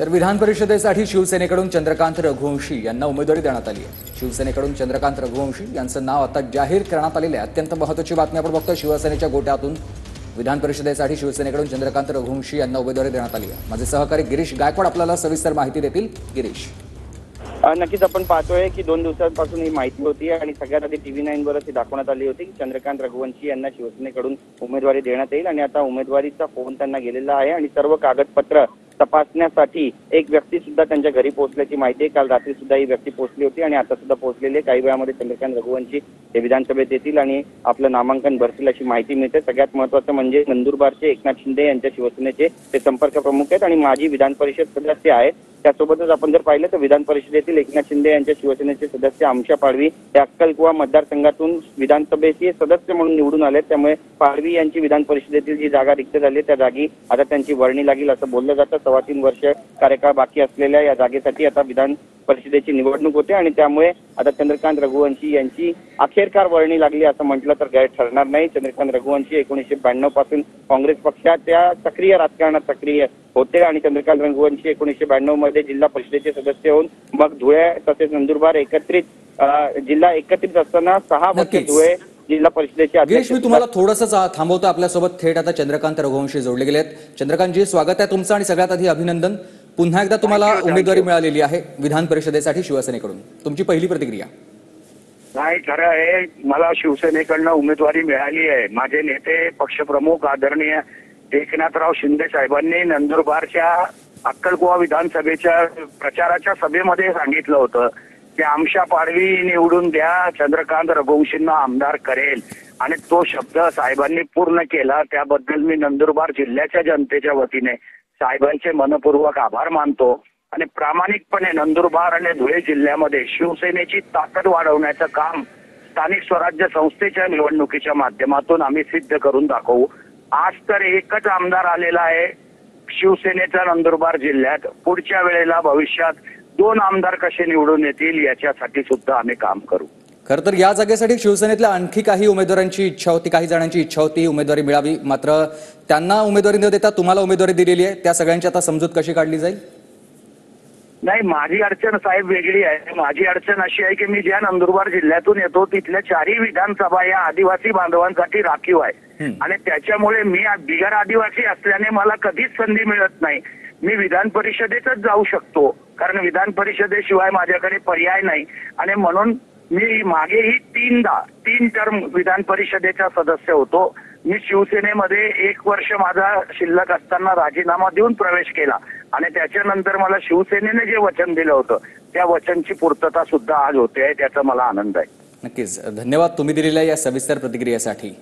तर विधान परिषदेसाठी शिवसेनेकडून चंद्रकांत रघुवंशी यांना उमेदवारी देण्यात आली आहे। शिवसेनेकडून चंद्रकांत रघुवंशी यांचं नाव आता जाहीर करण्यात आलेले आहे। अत्यंत महत्त्वाची बातमी आपण बघतोय शिवसेनेच्या गोट्यातून विधान परिषदेसाठी शिवसेनेकडून चंद्रकांत रघुवंशी यांना उमेदवारी देण्यात आली आहे। माझे सहकारी गिरीश गायकवाड आपल्याला सविस्तर माहिती देतील। गिरीश, नक्कीच आपण पाहतोय की 2 दिवसांपासून ही माहिती होती आणि सगळ्यात आधी TV9 वरच ही दाखवण्यात आली होती की चंद्रकांत रघुवंशी यांना शिवसेनेकडून उमेदवारी देण्यात येईल आणि आता उमेदवारीचा फोन त्यांना गेलेला आहे आणि सर्व कागदपत्र तपासण्यासाठी एक व्यक्ती सुद्धा त्यांच्या घरी पोहोचल्याची माहिती आहे। काल रात्री सुद्धा ही व्यक्ती पोहोचली होती आणि आता सुद्धा पोहोचलेली आहे। काही वेळामध्ये चंद्रकांत रघुवंशी हे विधानसभेत येतील आणि आपलं नामांकन भरतील अशी माहिती मिळते। सगळ्यात महत्त्वाचं म्हणजे नंदुरबारचे एकनाथ शिंदे यांच्या शिवसेनेचे ते संपर्क प्रमुख आहेत आणि माजी विधान परिषद सदस्य आहेत। त्यासोबतच आपण जर पाहिलं तर विधान परिषदेतील एकनाथ शिंदे यांच्या शिवसेनेचे सदस्य आमशा पाडवी हे अक्कलकुवा मतदारसंघातून विधानसभेचे सदस्य म्हणून निवडून आले। त्यामुळे पाडवी यांची विधान परिषदेतील जी जागा रिक्त झाली त्या जागी आता त्यांची वर्णी लागेल असं बोललं जातं। 3.25 वर्ष कार्यकाळ बाकी असलेल्या या जागेसाठी आता विधान परिषदेची निवडणूक होते आणि त्यामुळे आता चंद्रकांत रघुवंशी यांची अखेरकार वर्णी लागली असं म्हटलं तर गैर ठरणार नाही। चंद्रकांत रघुवंशी 1992 पासून काँग्रेस पक्षाच्या सक्रिय राजकारणात सक्रिय होते आणि चंद्रकांत रघुवंशी 1992 मध्ये जिल्हा परिषदेचे सदस्य होऊन मग धुळे तसेच नंदुरबार जिल्हा एकत्रित असताना 6 वर्ष धुळे जिल्हा परिषदेचे अध्यक्ष। मी तुम्हाला थोडंसं थांबवतो। आपल्यासोबत थेट आता चंद्रकांत रघुवंशी जोडले गेलेत। चंद्रकांतजी, स्वागत आहे तुमचं आणि सगळ्यात आधी अभिनंदन। पुन्हा एकदा तुम्हाला उमेदवारी मिळालेली आहे विधान परिषदेसाठी शिवसेनेकडून। तुमची पहिली प्रतिक्रिया? नाही, खरं आहे, मला शिवसेनेकडनं उमेदवारी मिळाली आहे। माझे नेते पक्षप्रमुख आदरणीय एकनाथराव शिंदे साहेबांनी नंदुरबारच्या अक्कलकुवा विधानसभेच्या प्रचाराच्या सभेमध्ये सांगितलं होतं की आमशा पाडवी निवडून द्या, चंद्रकांत रघुवंशींना आमदार करेल आणि तो शब्द साहेबांनी पूर्ण केला। त्याबद्दल मी नंदुरबार जिल्ह्याच्या जनतेच्या वतीने साहेबांचे मनपूर्वक आभार मानतो आणि प्रामाणिकपणे नंदुरबार आणि धुळे जिल्ह्यामध्ये शिवसेनेची ताकद वाढवण्याचं काम स्थानिक स्वराज्य संस्थेच्या निवडणुकीच्या माध्यमातून आम्ही सिद्ध करून दाखवू। आज तर एकच आमदार आलेला आहे शिवसेनेचा नंदुरबार जिल्ह्यात। पुढच्या वेळेला भविष्यात 2 आमदार कसे निवडून येतील याच्यासाठी सुद्धा आम्ही काम करू। खरं तर या जागेसाठी शिवसेनेतल्या आणखी काही उमेदवारांची इच्छा होती, काही जणांची इच्छा होती उमेदवारी मिळावी, मात्र त्यांना उमेदवारी न देता तुम्हाला उमेदवारी दिलेली आहे। त्या सगळ्यांची आता समजूत कशी काढली जाईल? नाही, माझी अडचण साहेब वेगळी आहे। माझी अडचण अशी आहे की मी ज्या नंदुरबार जिल्ह्यातून येतो तिथल्या 4ही विधानसभा या आदिवासी बांधवांसाठी राखीव आहे आणि त्याच्यामुळे मी बिगर आदिवासी असल्याने मला कधीच संधी मिळत नाही। मी विधान परिषदेतच जाऊ शकतो कारण विधान परिषदेशिवाय माझ्याकडे पर्याय नाही आणि म्हणून मी मागेही 3 टर्म विधान परिषदेचा सदस्य होतो। मी शिवसेनेमध्ये 1 वर्ष माझा शिल्लक असताना राजीनामा देऊन प्रवेश केला आणि त्याच्यानंतर मला शिवसेनेने जे वचन दिलं होतं त्या वचनची पूर्तता सुद्धा आज होते आहे, त्याचा मला आनंद आहे। नक्कीच धन्यवाद तुम्ही दिलेल्या या सविस्तर प्रतिक्रियेसाठी।